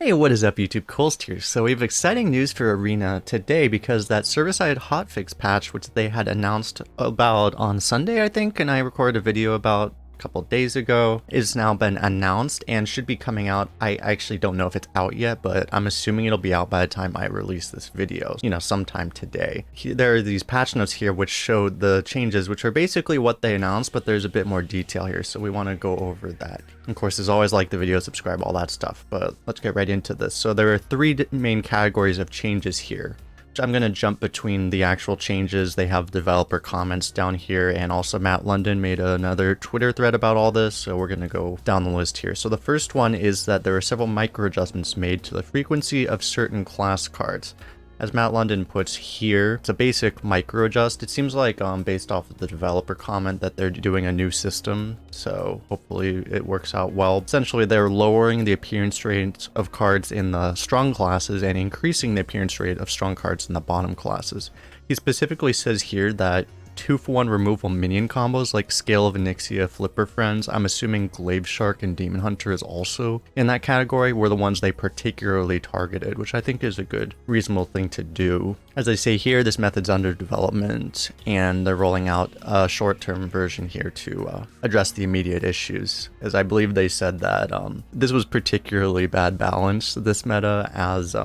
Hey, what is up YouTube? Kolst here. So we have exciting news for Arena today because that server-side hotfix patch, which they had announced about on Sunday, I think, and I recorded a video about a couple days ago, is now been announced and should be coming out. I actually don't know if it's out yet, but I'm assuming it'll be out by the time I release this video, sometime today. There are these patch notes here which show the changes, which are basically what they announced, but there's a bit more detail here, so we want to go over that. Of course, as always, like the video, subscribe, all that stuff, but let's get right into this. So there are three main categories of changes here. I'm going to jump between the actual changes. They have developer comments down here, and also Matt London made another Twitter thread about all this, so we're going to go down the list here. So the first one is that there are several micro adjustments made to the frequency of certain class cards. As Matt London puts here, it's a basic micro adjust. It seems like based off of the developer comment that they're doing a new system, so hopefully it works out well. Essentially, they're lowering the appearance rate of cards in the strong classes and increasing the appearance rate of strong cards in the bottom classes. He specifically says here that 2-for-1 removal minion combos like Scale of Onyxia, Flipper Friends, I'm assuming Glaive Shark and Demon Hunter is also in that category, were the ones they particularly targeted, which I think is a good, reasonable thing to do. As I say here, this method's under development, and they're rolling out a short-term version here to address the immediate issues, as I believe they said that this was particularly bad balance, this meta, as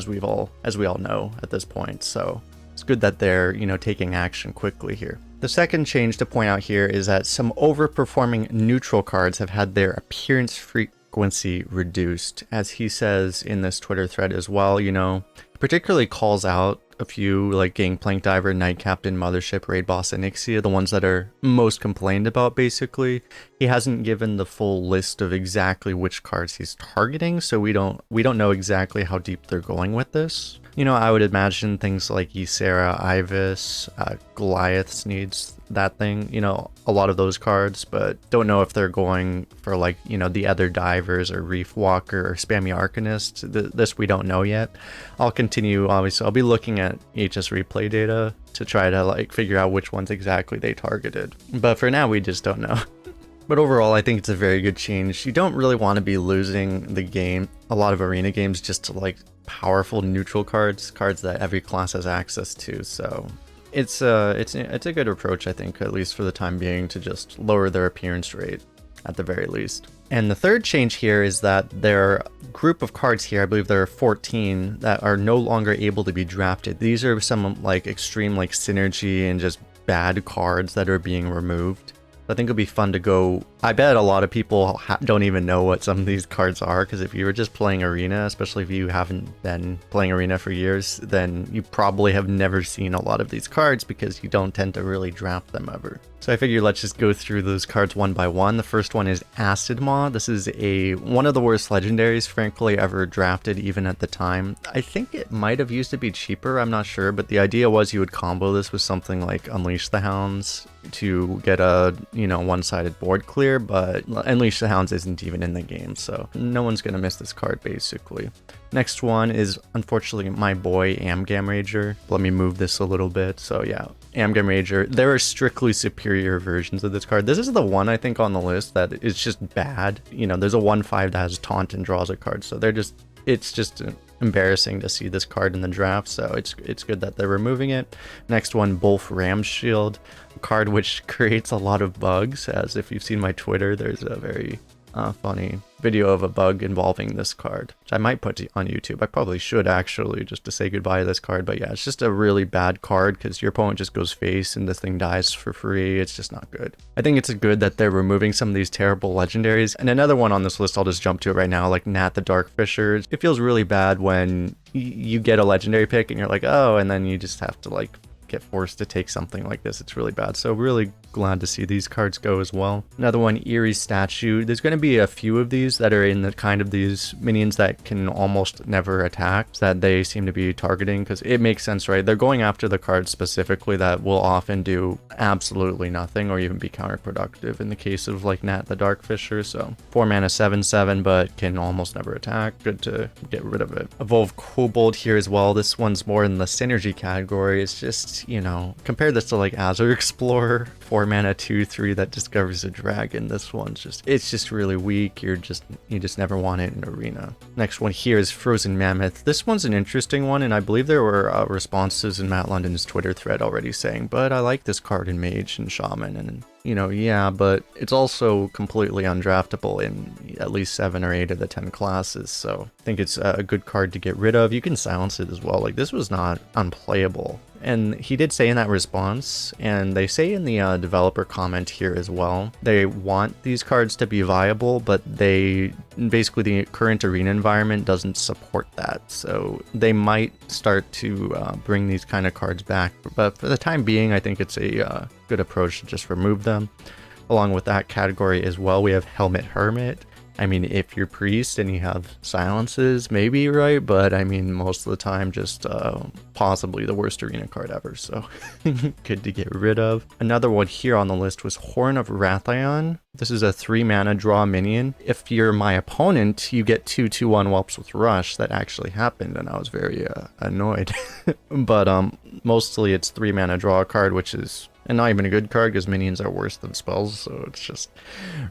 we all know at this point, so it's good that they're, taking action quickly here. The second change to point out here is that some overperforming neutral cards have had their appearance frequency reduced. As he says in this Twitter thread as well, particularly calls out a few like Gangplank Diver, Knight Captain, Mothership, Raid Boss, and Onyxia, the ones that are most complained about basically. He hasn't given the full list of exactly which cards he's targeting, so we don't know exactly how deep they're going with this. I would imagine things like Ysera, Ibis, Goliaths needs that thing, a lot of those cards, but don't know if they're going for the other divers or Reef Walker or Spammy Arcanist. This we don't know yet. I'll continue, obviously, I'll be looking at HS replay data to try to figure out which ones exactly they targeted. But for now, we just don't know. But overall, I think it's a very good change. You don't really want to be losing the game, a lot of arena games, just to powerful neutral cards that every class has access to. So it's a good approach, I think, at least for the time being, to just lower their appearance rate at the very least. And the third change here is that their group of cards here, I believe there are 14, that are no longer able to be drafted. These are some extreme synergy and just bad cards that are being removed. I think it'll be fun to go. I bet a lot of people don't even know what some of these cards are, because if you were just playing Arena, especially if you haven't been playing Arena for years, then you probably have never seen a lot of these cards because you don't tend to really draft them ever. So I figure let's just go through those cards one by one. The first one is Acid Maw. This is one of the worst legendaries, frankly, ever drafted, even at the time. I think it might have used to be cheaper, I'm not sure, but the idea was you would combo this with something like Unleash the Hounds to get a one-sided board clear, but Unleash the Hounds isn't even in the game, so no one's gonna miss this card basically. Next one is unfortunately my boy Amgam Rager. Let me move this a little bit. So yeah, Amgam Rager. There are strictly superior versions of this card. This is the one I think on the list that is just bad. There's a 1/5 that has taunt and draws a card, so it's just embarrassing to see this card in the draft, so it's good that they're removing it. Next one, Bolf Ramshield, a card which creates a lot of bugs. As if you've seen my Twitter, there's a very funny video of a bug involving this card, which I might put on YouTube. I probably should actually, just to say goodbye to this card, but yeah, it's just a really bad card because your opponent just goes face and this thing dies for free. It's just not good. I think it's good that they're removing some of these terrible legendaries. And another one on this list, I'll just jump to it right now, like Nat the Darkfisher. It feels really bad when you get a legendary pick and you're like, oh, and then you just have to get forced to take something like this. It's really bad. So really glad to see these cards go as well. Another one, Eerie Statue. There's going to be a few of these that are in the kind of these minions that can almost never attack that they seem to be targeting, because it makes sense, right? They're going after the cards specifically that will often do absolutely nothing or even be counterproductive in the case of Nat the Darkfisher. So 4 mana 7/7, but can almost never attack. Good to get rid of it. Evolve Kobold here as well. This one's more in the synergy category. It's just, compare this to Azure Explorer 4 mana 2/3 that discovers a dragon. This one's just, it's just really weak. You just never want it in Arena. Next one here is Frozen Mammoth. This one's an interesting one, and I believe there were responses in Matt London's Twitter thread already saying, but I like this card in Mage and Shaman, and you know, yeah, but it's also completely undraftable in at least 7 or 8 of the 10 classes, so I think it's a good card to get rid of. You can silence it as well. Like, this was not unplayable. And he did say in that response, and they say in the developer comment here as well, they want these cards to be viable, but basically the current Arena environment doesn't support that. So they might start to bring these kind of cards back. But for the time being, I think it's a good approach to just remove them. Along with that category as well, we have Helmet Hermit. I mean, if you're Priest and you have silences, maybe, right? But I mean, most of the time, just possibly the worst Arena card ever, so good to get rid of. Another one here on the list was Horn of Rathion. This is a 3 mana draw minion. If you're my opponent, you get 2/2/1 whelps with Rush. That actually happened, and I was very annoyed. But mostly it's 3 mana draw card, which is and not even a good card because minions are worse than spells, so it's just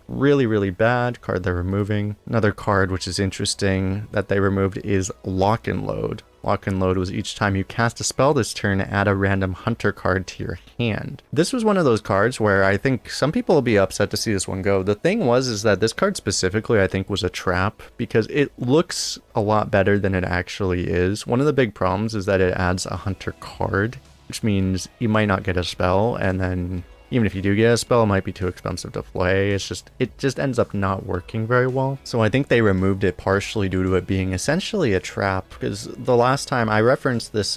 really, really bad card they're removing. Another card which is interesting that they removed is Lock and Load. Lock and Load was each time you cast a spell this turn, add a random hunter card to your hand. This was one of those cards where I think some people will be upset to see this one go. The thing is that this card specifically I think was a trap because it looks a lot better than it actually is. One of the big problems is that it adds a hunter card, which means you might not get a spell, and then even if you do get a spell, it might be too expensive to play. It just ends up not working very well. So I think they removed it partially due to it being essentially a trap, because the last time I referenced this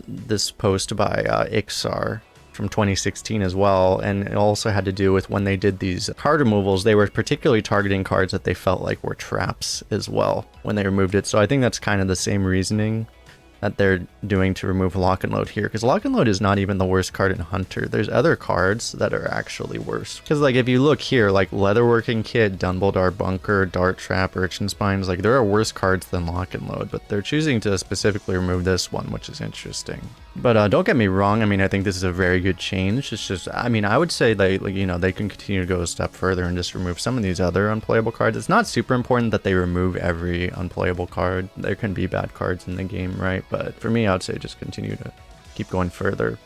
this post by Ixar from 2016 as well, and it also had to do with when they did these card removals, they were particularly targeting cards that they felt like were traps as well when they removed it. So I think that's kind of the same reasoning that they're doing to remove Lock and Load here, because Lock and Load is not even the worst card in Hunter. There's other cards that are actually worse, because like if you look here, like Leatherworking Kit, Dumbledore Bunker, Dart Trap, Urchin Spines, like there are worse cards than Lock and Load, but they're choosing to specifically remove this one, which is interesting. But don't get me wrong, I mean, I think this is a very good change. It's just, I mean, I would say they, like, you know, they can continue to go a step further and just remove some of these other unplayable cards. It's not super important that they remove every unplayable card. There can be bad cards in the game, right? But for me, I would say just continue to keep going further.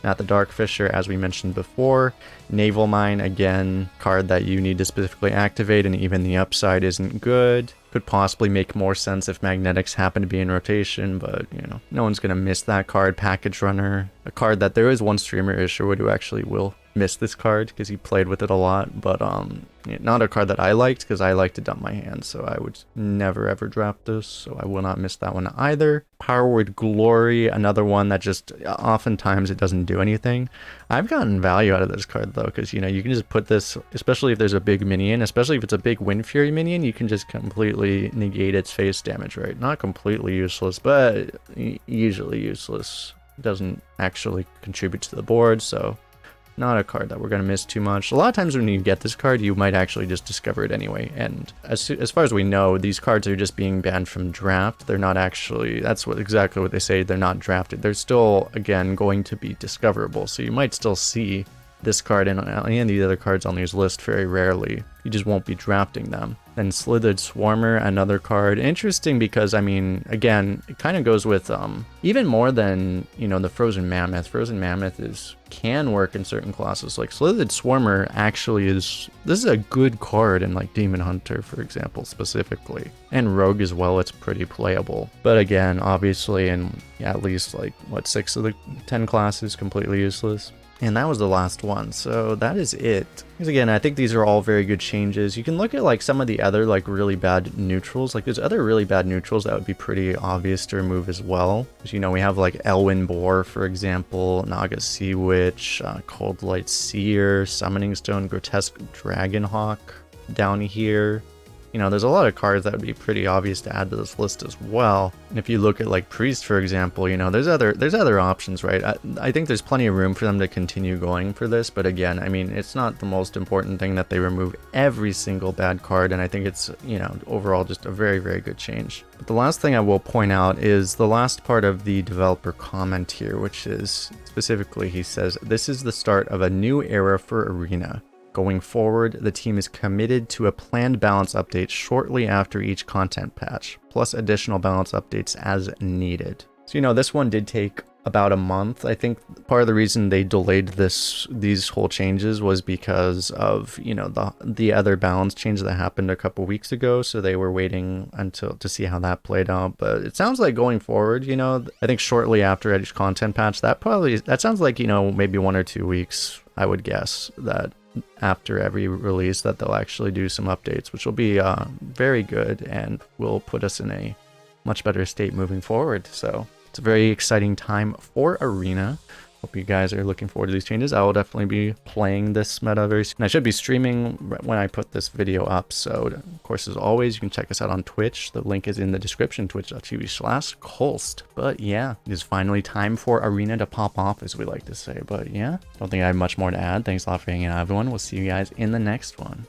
Now, the Dark Fisher, as we mentioned before, Naval Mine, again, card that you need to specifically activate, and even the upside isn't good. Could possibly make more sense if Magnetics happen to be in rotation, but, you know, no one's going to miss that card. Package Runner, a card that there is one streamer, Isherwood, who actually will miss this card because he played with it a lot, but not a card that I liked because I like to dump my hand, so I would never ever draft this, so I will not miss that one either. Powerword Glory, another one that just oftentimes it doesn't do anything. I've gotten value out of this card though, because you know, you can just put this, especially if there's a big minion, especially if it's a big Wind Fury minion, you can just completely negate its face damage, right? Not completely useless, but usually useless. It doesn't actually contribute to the board, so not a card that we're going to miss too much. A lot of times when you get this card, you might actually just discover it anyway. And as far as we know, these cards are just being banned from draft. They're not actually, that's exactly what they say, they're not drafted. They're still, again, going to be discoverable. So you might still see this card and the other cards on these lists very rarely. You just won't be drafting them. Then Slithered Swarmer, another card. Interesting because, I mean, again, it kind of goes with even more than, you know, the Frozen Mammoth. Frozen Mammoth can work in certain classes. Like Slithered Swarmer actually this is a good card in like Demon Hunter, for example, specifically. And Rogue as well, it's pretty playable. But again, obviously in at least like, what, 6 of the 10 classes, completely useless. And that was the last one, so that is it. Because again, I think these are all very good changes. You can look at like some of the other like really bad neutrals. Like there's other really bad neutrals that would be pretty obvious to remove as well. Because, you know, we have like Elwyn Boar, for example, Naga Sea Witch, Cold Light Seer, Summoning Stone, Grotesque Dragonhawk down here. you know, there's a lot of cards that would be pretty obvious to add to this list as well. And if you look at like Priest, for example, you know, there's other options, right? I think there's plenty of room for them to continue going for this, but again, I mean, it's not the most important thing that they remove every single bad card, and I think it's, you know, overall just a very, very good change. But the last thing I will point out is the last part of the developer comment here, which is specifically, he says, "This is the start of a new era for Arena. Going forward, the team is committed to a planned balance update shortly after each content patch, plus additional balance updates as needed." So, you know, this one did take about a month. I think part of the reason they delayed these whole changes was because of, you know, the other balance change that happened a couple weeks ago, so they were waiting to see how that played out. But it sounds like going forward, you know, I think shortly after each content patch, that sounds like, you know, maybe 1 or 2 weeks, I would guess, that after every release that they'll actually do some updates, which will be very good and will put us in a much better state moving forward. So it's a very exciting time for Arena. Hope you guys are looking forward to these changes. I will definitely be playing this meta very soon. I should be streaming when I put this video up. So, of course, as always, you can check us out on Twitch. The link is in the description, twitch.tv/kolst. But yeah, it is finally time for Arena to pop off, as we like to say. But yeah, I don't think I have much more to add. Thanks a lot for hanging out, everyone. We'll see you guys in the next one.